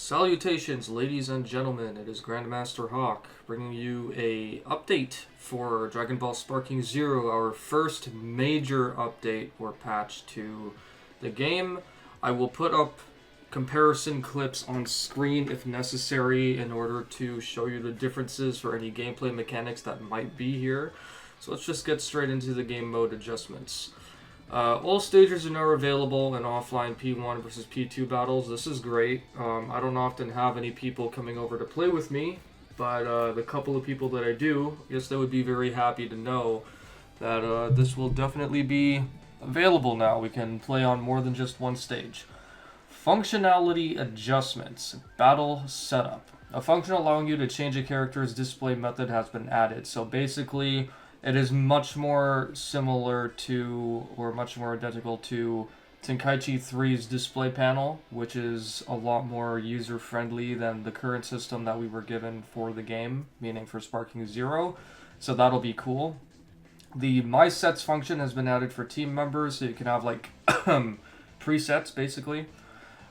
Salutations, ladies and gentlemen. It is Grandmaster Hawk bringing you a update for Dragon Ball Sparking Zero, our first major update or patch to the game. I will put up comparison clips on screen if necessary in order to show you the differences for any gameplay mechanics that might be here. So let's just get straight into the game mode adjustments. All stages are now available in offline P1 versus P2 battles. This is great. I don't often have any people coming over to play with me, but the couple of people that I do, I guess they would be very happy to know that this will definitely be available now. We can play on more than just one stage. Functionality adjustments. Battle setup. A function allowing you to change a character's display method has been added. So basically, it is much more similar to, or much more identical to, Tenkaichi 3's display panel, which is a lot more user-friendly than the current system that we were given for the game, meaning for Sparking Zero. So that'll be cool. The My Sets function has been added for team members, so you can have, like, presets, basically.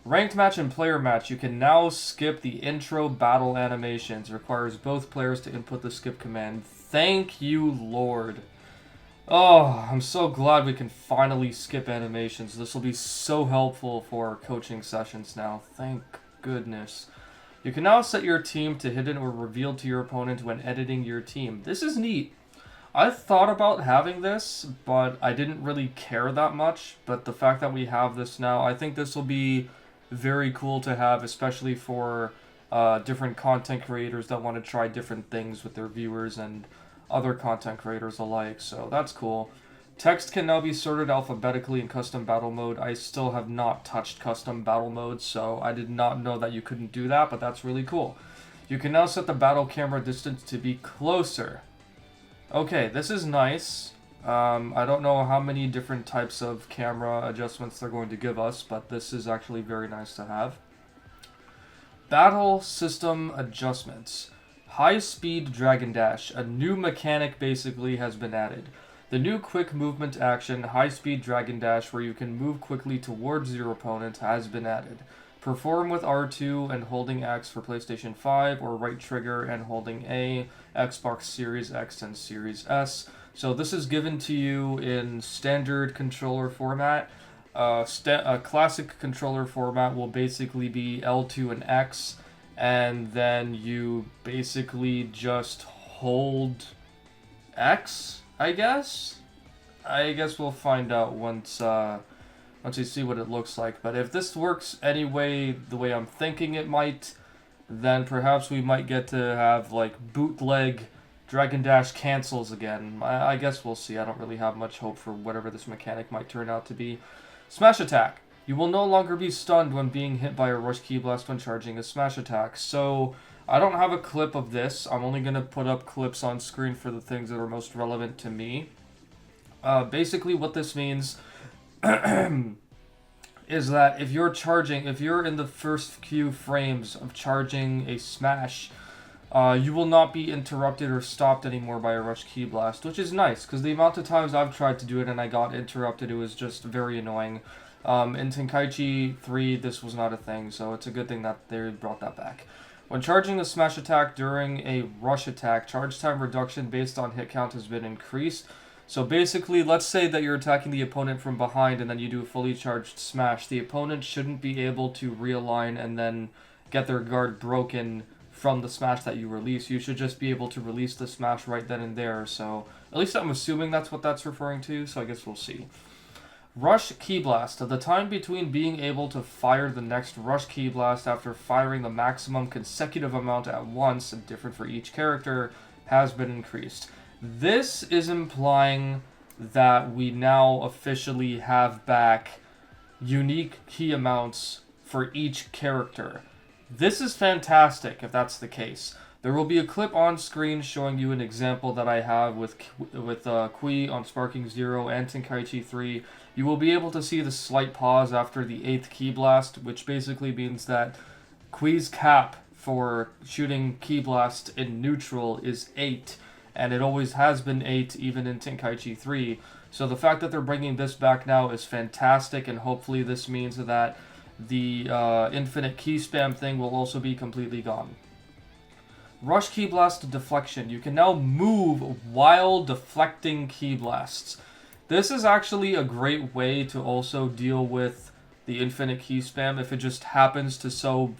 Ranked match and player match, you can now skip the intro battle animations. It requires both players to input the skip command. Thank you, Lord. Oh, I'm so glad we can finally skip animations. This will be so helpful for coaching sessions now. Thank goodness. You can now set your team to hidden or revealed to your opponent when editing your team. This is neat. I thought about having this, but I didn't really care that much. But the fact that we have this now, I think this will be very cool to have, especially for different content creators that want to try different things with their viewers and other content creators alike, so that's cool. Text can now be sorted alphabetically in custom battle mode. I still have not touched custom battle mode, so I did not know that you couldn't do that, but that's really cool. You can now set the battle camera distance to be closer. Okay, this is nice. I don't know how many different types of camera adjustments they're going to give us, but this is actually very nice to have. Battle system adjustments. High-speed Dragon Dash. A new mechanic basically has been added. The new quick movement action, High-speed Dragon Dash, where you can move quickly towards your opponent, has been added. Perform with R2 and holding X for PlayStation 5, or right trigger and holding A, Xbox Series X and Series S. So this is given to you in standard controller format. A classic controller format will basically be L2 and X, and then you basically just hold X, I guess? I guess we'll find out once you see what it looks like. But if this works anyway, the way I'm thinking it might, then perhaps we might get to have, like, bootleg Dragon Dash cancels again. I guess we'll see. I don't really have much hope for whatever this mechanic might turn out to be. Smash attack. You will no longer be stunned when being hit by a rush ki blast when charging a smash attack. So, I don't have a clip of this. I'm only going to put up clips on screen for the things that are most relevant to me. Basically, what this means is that if you're in the first few frames of charging a smash, you will not be interrupted or stopped anymore by a rush ki blast, which is nice, because the amount of times I've tried to do it and I got interrupted, it was just very annoying. In Tenkaichi 3, this was not a thing, so it's a good thing that they brought that back. When charging a smash attack during a rush attack, charge time reduction based on hit count has been increased. So basically, let's say that you're attacking the opponent from behind and then you do a fully charged smash. The opponent shouldn't be able to realign and then get their guard broken from the smash that you release. You should just be able to release the smash right then and there. So at least I'm assuming that's what that's referring to, so I guess we'll see. Rush Ki Blast. The time between being able to fire the next Rush Ki Blast after firing the maximum consecutive amount at once, and different for each character, has been increased. This is implying that we now officially have back unique key amounts for each character. This is fantastic if that's the case. There will be a clip on screen showing you an example that I have with Kui on Sparking Zero and Tenkaichi 3. You will be able to see the slight pause after the 8th Ki Blast, which basically means that Kui's cap for shooting Ki Blast in neutral is 8, and it always has been 8 even in Tenkaichi 3. So the fact that they're bringing this back now is fantastic, and hopefully this means that the infinite key spam thing will also be completely gone. Rush Ki Blast Deflection. You can now move while deflecting Ki Blasts. This is actually a great way to also deal with the infinite key spam if it just happens to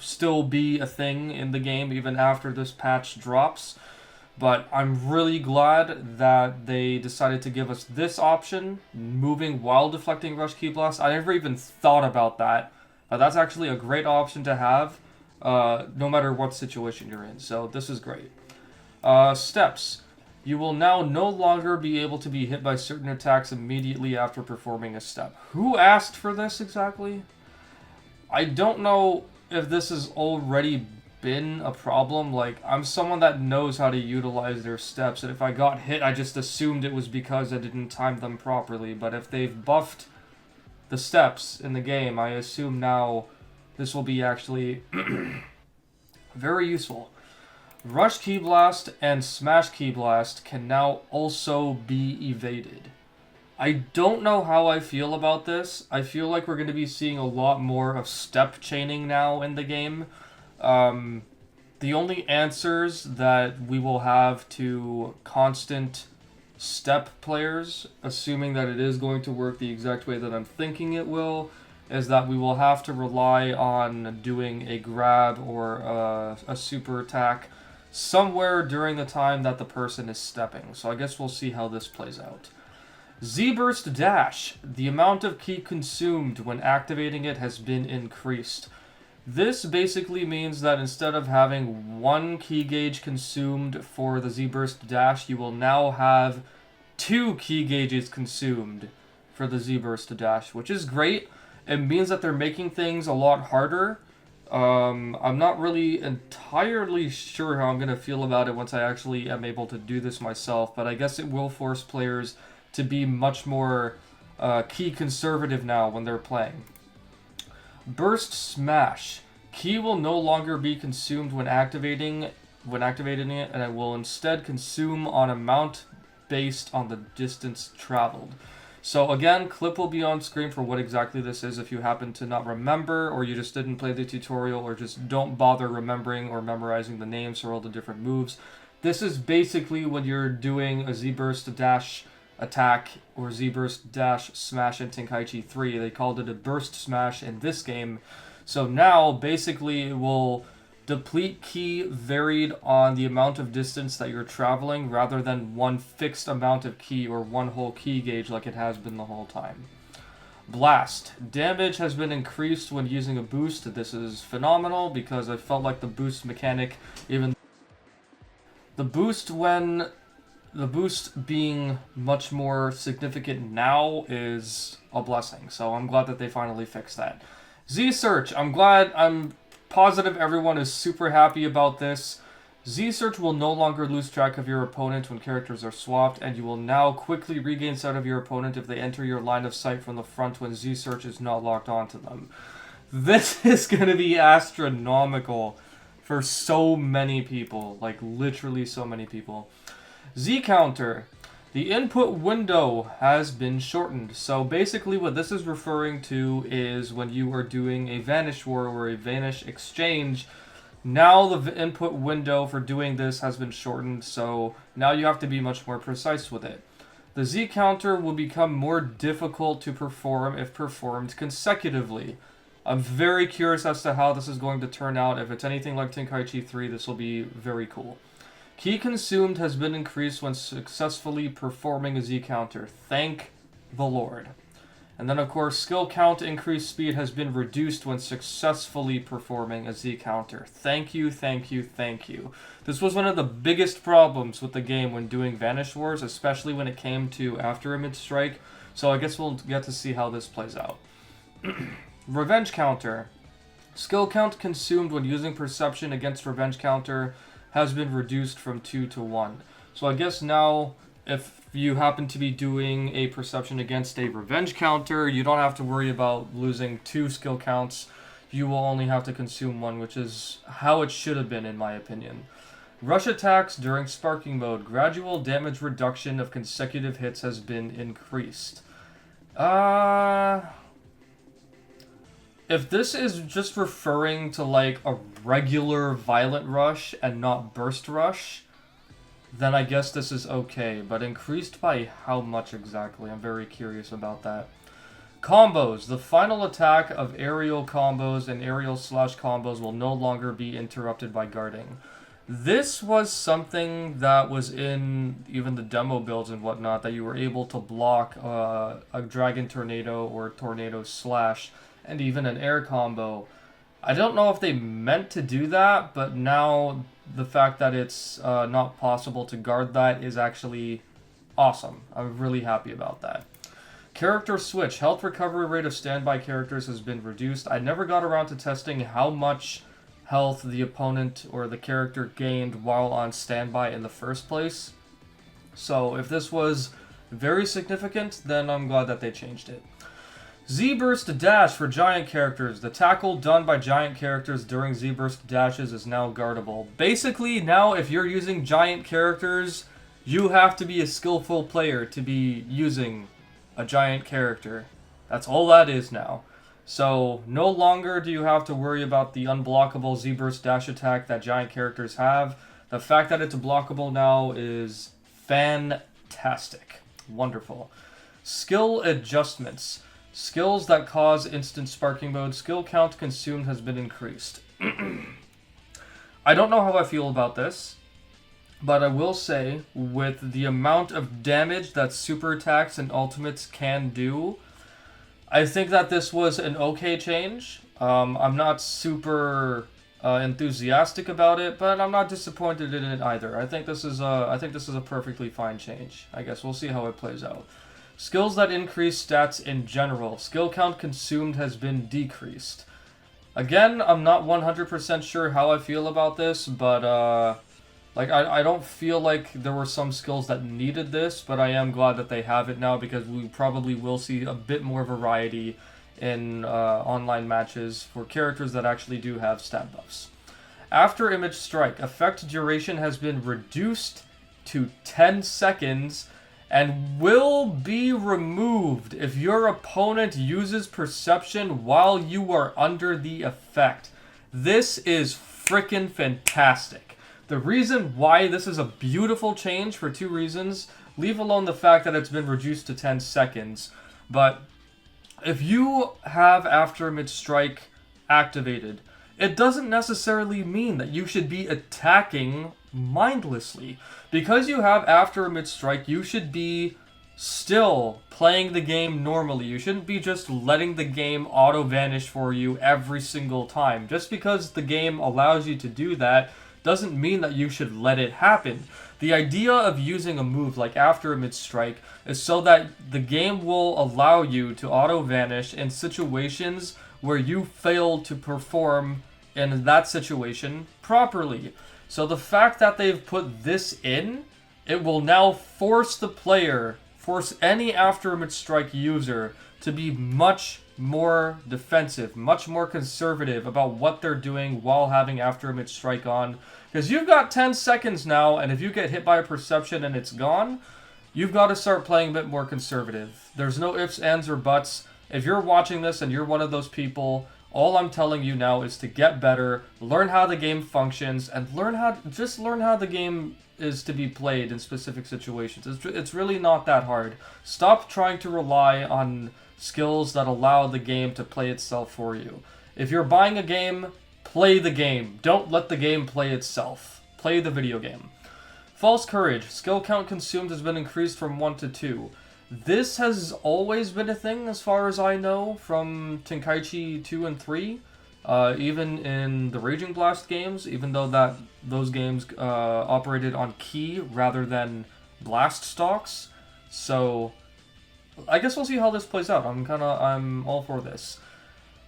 still be a thing in the game even after this patch drops. But I'm really glad that they decided to give us this option, moving while deflecting Rush Ki Blast. I never even thought about that, but that's actually a great option to have, no matter what situation you're in. So this is great. Steps. You will now no longer be able to be hit by certain attacks immediately after performing a step. Who asked for this exactly? I don't know if this has already been a problem. Like, I'm someone that knows how to utilize their steps, and if I got hit, I just assumed it was because I didn't time them properly. But if they've buffed the steps in the game, I assume now this will be actually very useful. Rush Ki Blast and Smash Ki Blast can now also be evaded. I don't know how I feel about this. I feel like we're going to be seeing a lot more of step chaining now in the game. The only answers that we will have to constant step players, assuming that it is going to work the exact way that I'm thinking it will, is that we will have to rely on doing a grab or a super attack somewhere during the time that the person is stepping. So I guess we'll see how this plays out. Z-Burst Dash. The amount of ki consumed when activating it has been increased. This basically means that instead of having 1 ki gauge consumed for the Z-Burst Dash, you will now have 2 ki gauges consumed for the Z-Burst Dash, which is great. It means that they're making things a lot harder. I'm not really entirely sure how I'm going to feel about it once I actually am able to do this myself, but I guess it will force players to be much more ki conservative now when they're playing. Burst Smash. Ki will no longer be consumed when activating it, and it will instead consume on amount based on the distance traveled. So again, clip will be on screen for what exactly this is if you happen to not remember, or you just didn't play the tutorial, or just don't bother remembering or memorizing the names for all the different moves. This is basically when you're doing a Z-Burst Dash attack or Z-Burst Dash Smash in Tenkaichi 3. They called it a Burst Smash in this game. So now, basically, it will deplete ki varied on the amount of distance that you're traveling rather than one fixed amount of ki or one whole ki gauge like it has been the whole time. Blast. Damage has been increased when using a boost. This is phenomenal because I felt like the boost mechanic, even the boost being much more significant now is a blessing. So I'm glad that they finally fixed that. Z-Search. I'm positive everyone is super happy about this. Z-Search will no longer lose track of your opponent when characters are swapped, and you will now quickly regain sight of your opponent if they enter your line of sight from the front when Z-Search is not locked onto them. This is going to be astronomical for so many people, like literally so many people. Z-Counter. The input window has been shortened. So basically what this is referring to is when you are doing a Vanish War or a Vanish Exchange, now the input window for doing this has been shortened, so now you have to be much more precise with it. The Z-Counter will become more difficult to perform if performed consecutively. I'm very curious as to how this is going to turn out. If it's anything like Tenkaichi 3, this will be very cool. Ki consumed has been increased when successfully performing a Z-Counter. Thank the Lord. And then, of course, skill count increased speed has been reduced when successfully performing a Z-Counter. Thank you, thank you, thank you. This was one of the biggest problems with the game when doing Vanish Wars, especially when it came to After Image Strike. So I guess we'll get to see how this plays out. Revenge Counter. Skill count consumed when using Perception against Revenge Counter has been reduced from 2 to 1. So I guess now, if you happen to be doing a Perception against a Revenge Counter, you don't have to worry about losing 2 skill counts. You will only have to consume 1, which is how it should have been, in my opinion. Rush attacks during Sparking Mode. Gradual damage reduction of consecutive hits has been increased. If this is just referring to like a regular violent rush and not burst rush, then I guess this is okay. But increased by how much exactly? I'm very curious about that. Combos. The final attack of aerial combos and aerial slash combos will no longer be interrupted by guarding. This was something that was in even the demo builds and whatnot, that you were able to block a Dragon Tornado or Tornado Slash and even an air combo. I don't know if they meant to do that, but now the fact that it's not possible to guard that is actually awesome. I'm really happy about that. Character switch. Health recovery rate of standby characters has been reduced. I never got around to testing how much health the opponent or the character gained while on standby in the first place. So if this was very significant, then I'm glad that they changed it. Z-Burst Dash for giant characters. The tackle done by giant characters during Z-Burst dashes is now guardable. Basically, now if you're using giant characters, you have to be a skillful player to be using a giant character. That's all that is now. So, no longer do you have to worry about the unblockable Z-Burst dash attack that giant characters have. The fact that it's blockable now is fantastic. Wonderful. Skill adjustments. Skills that cause instant sparking mode. Skill count consumed has been increased. I don't know how I feel about this, but I will say, with the amount of damage that super attacks and ultimates can do, I think that this was an okay change. I'm not super enthusiastic about it, but I'm not disappointed in it either. I think this is a perfectly fine change. I guess we'll see how it plays out. Skills that increase stats in general. Skill count consumed has been decreased. Again, I'm not 100% sure how I feel about this, but I don't feel like there were some skills that needed this, but I am glad that they have it now, because we probably will see a bit more variety in online matches for characters that actually do have stat buffs. After Image Strike, effect duration has been reduced to 10 seconds and will be removed if your opponent uses Perception while you are under the effect. This is freaking fantastic. The reason why this is a beautiful change, for two reasons, leave alone the fact that it's been reduced to 10 seconds, but if you have After Image Strike activated, it doesn't necessarily mean that you should be attacking mindlessly. Because you have After Image Strike, you should be still playing the game normally. You shouldn't be just letting the game auto-vanish for you every single time. Just because the game allows you to do that doesn't mean that you should let it happen. The idea of using a move like After Image Strike is so that the game will allow you to auto-vanish in situations where you fail to perform in that situation properly. So the fact that they've put this in, it will now force the player, force any After Image Strike user to be much more defensive, much more conservative about what they're doing while having After Image Strike on. Because you've got 10 seconds now, and if you get hit by a Perception and it's gone, you've got to start playing a bit more conservative. There's no ifs, ands, or buts. If you're watching this and you're one of those people, all I'm telling you now is to get better, learn how the game functions, and learn how the game is to be played in specific situations. It's really not that hard. Stop trying to rely on skills that allow the game to play itself for you. If you're buying a game, play the game. Don't let the game play itself. Play the video game. False Courage. Skill count consumed has been increased from 1 to 2. This has always been a thing, as far as I know, from Tenkaichi 2 and 3. Even in the Raging Blast games, even though those games operated on ki rather than blast stocks. So I guess we'll see how this plays out. I'm all for this.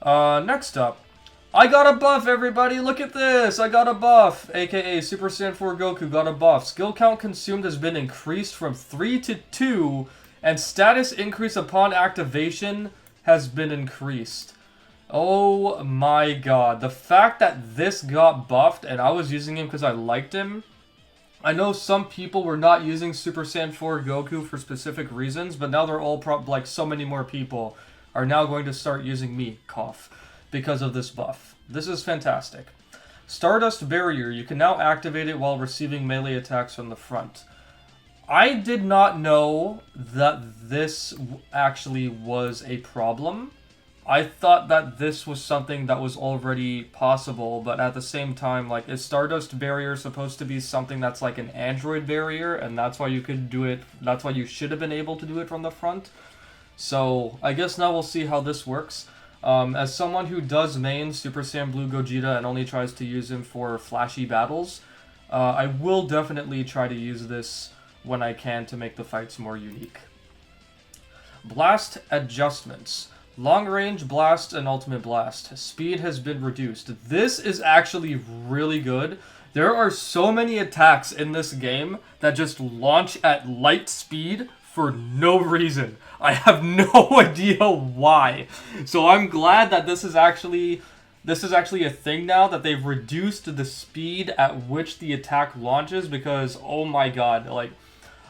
Next up, I got a buff, everybody! Look at this! I got a buff! AKA Super Saiyan 4 Goku got a buff. Skill count consumed has been increased from 3 to 2, and status increase upon activation has been increased. Oh my god. The fact that this got buffed, and I was using him because I liked him. I know some people were not using Super Saiyan 4 Goku for specific reasons, but now they're all like so many more people are now going to start using me. Cough. because of this buff. This is fantastic. Stardust Barrier. You can now activate it while receiving melee attacks from the front. I did not know that this actually was a problem. I thought that this was something that was already possible, but at the same time, like, is Stardust Barrier supposed to be something that's like an Android barrier, and that's why you could do it, that's why you should have been able to do it from the front? So, I guess now we'll see how this works. As someone who does main Super Saiyan Blue Gogeta and only tries to use him for flashy battles, I will definitely try to use this when I can to make the fights more unique. Blast adjustments. Long range blast and ultimate blast. Speed has been reduced. This is actually really good. There are so many attacks in this game that just launch at light speed for no reason. I have no idea why. So I'm glad that this is actually a thing now, that they've reduced the speed at which the attack launches, because oh my god, like,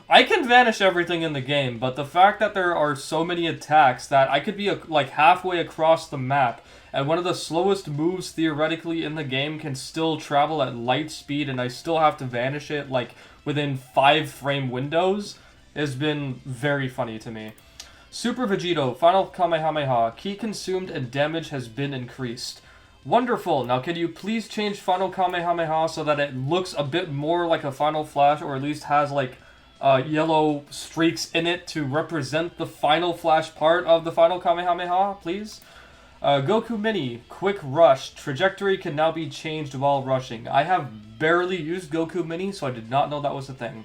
I can vanish everything in the game, but the fact that there are so many attacks that I could be like halfway across the map, and one of the slowest moves theoretically in the game can still travel at light speed, and I still have to vanish it like within 5 frame windows, has been very funny to me. Super Vegito, Final Kamehameha, Ki consumed and damage has been increased. Wonderful. Now can you please change Final Kamehameha so that it looks a bit more like a Final Flash, or at least has like yellow streaks in it to represent the Final Flash part of the Final Kamehameha, please? Goku Mini, Quick Rush. Trajectory can now be changed while rushing. I have barely used Goku Mini, so I did not know that was a thing.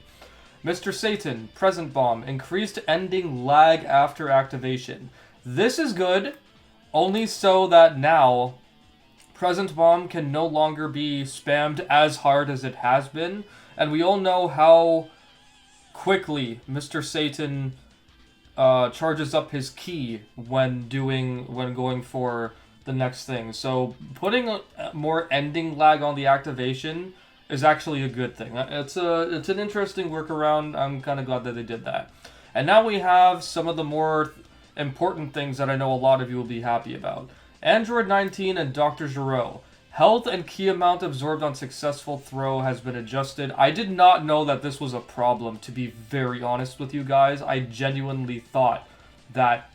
Mr. Satan, Present Bomb. Increased ending lag after activation. This is good, only so that now Present Bomb can no longer be spammed as hard as it has been, and we all know how quickly Mr. Satan charges up his ki when going for the next thing. So putting more ending lag on the activation is actually a good thing. It's an interesting workaround. I'm kind of glad that they did that. And now we have some of the more important things that I know a lot of you will be happy about. Android 19 and Dr. Gero. Health and ki amount absorbed on successful throw has been adjusted. I did not know that this was a problem, to be very honest with you guys. I genuinely thought that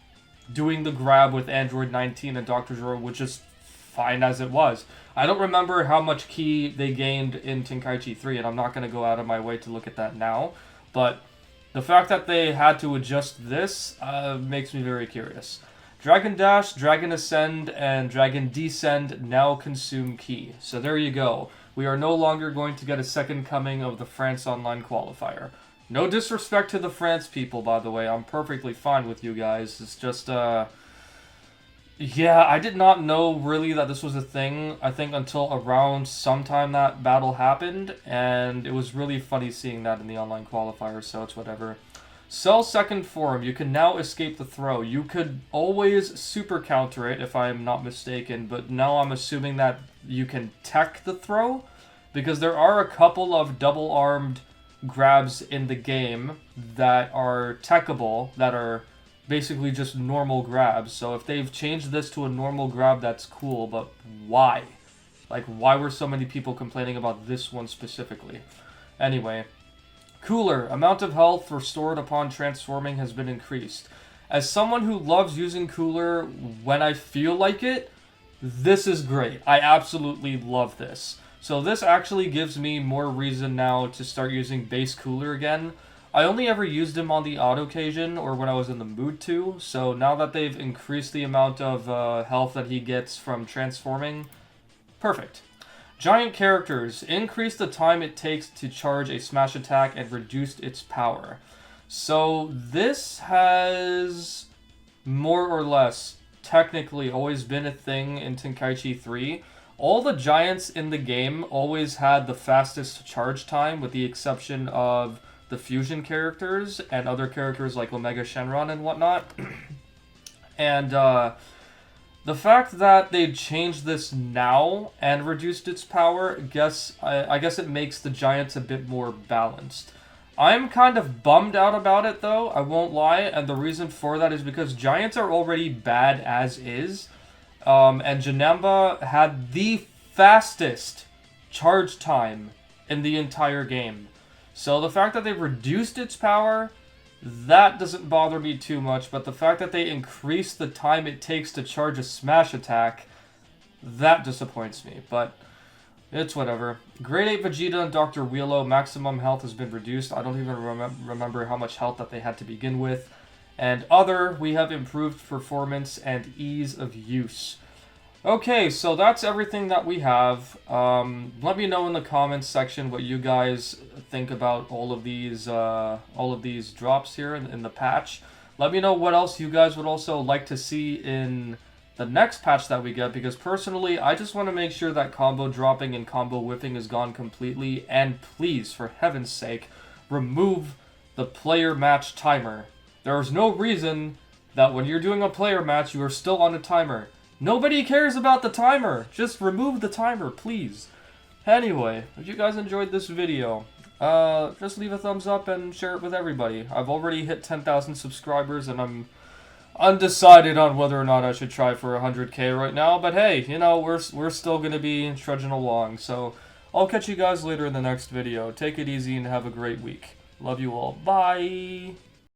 doing the grab with Android 19 and Dr. Gero was just fine as it was. I don't remember how much ki they gained in Tenkaichi 3, and I'm not going to go out of my way to look at that now. But the fact that they had to adjust this makes me very curious. Dragon Dash, Dragon Ascend, and Dragon Descend now consume ki. So there you go. We are no longer going to get a second coming of the France Online qualifier. No disrespect to the France people, by the way. I'm perfectly fine with you guys. It's just, yeah, I did not know really that this was a thing, I think, until around sometime that battle happened, and it was really funny seeing that in the online qualifier, so it's whatever. Cell second form, you can now escape the throw. You could always super counter it, if I am not mistaken, but now I'm assuming that you can tech the throw, because there are a couple of double-armed grabs in the game that are techable, that are basically just normal grabs. So if they've changed this to a normal grab, that's cool, but why? Like, why were so many people complaining about this one specifically? Anyway, Cooler, amount of health restored upon transforming has been increased. As someone who loves using Cooler when I feel like it, this is great. I absolutely love this. So this actually gives me more reason now to start using base Cooler again. I only ever used him on the odd occasion or when I was in the mood to, so now that they've increased the amount of health that he gets from transforming, perfect. Giant characters, increase the time it takes to charge a smash attack and reduced its power. So this has more or less technically always been a thing in Tenkaichi 3. All the giants in the game always had the fastest charge time, with the exception of the fusion characters and other characters like Omega Shenron and whatnot. And the fact that they changed this now and reduced its power, I guess it makes the giants a bit more balanced. I'm kind of bummed out about it, though, I won't lie, and the reason for that is because giants are already bad as is. And Janemba had the fastest charge time in the entire game. So the fact that they reduced its power, that doesn't bother me too much, but the fact that they increased the time it takes to charge a smash attack, that disappoints me, but it's whatever. Grade 8 Vegeta and Dr. Wheelo, maximum health has been reduced. I don't even remember how much health that they had to begin with. And other, we have improved performance and ease of use. Okay, so that's everything that we have. Let me know in the comments section what you guys think about all of these drops here in the patch. Let me know what else you guys would also like to see in the next patch that we get, because personally, I just want to make sure that combo dropping and combo whiffing is gone completely, and please, for heaven's sake, remove the player match timer. There is no reason that when you're doing a player match, you are still on a timer. Nobody cares about the timer. Just remove the timer, please. Anyway, if you guys enjoyed this video, just leave a thumbs up and share it with everybody. I've already hit 10,000 subscribers, and I'm undecided on whether or not I should try for 100K right now. But hey, you know, we're still going to be trudging along. So I'll catch you guys later in the next video. Take it easy and have a great week. Love you all. Bye!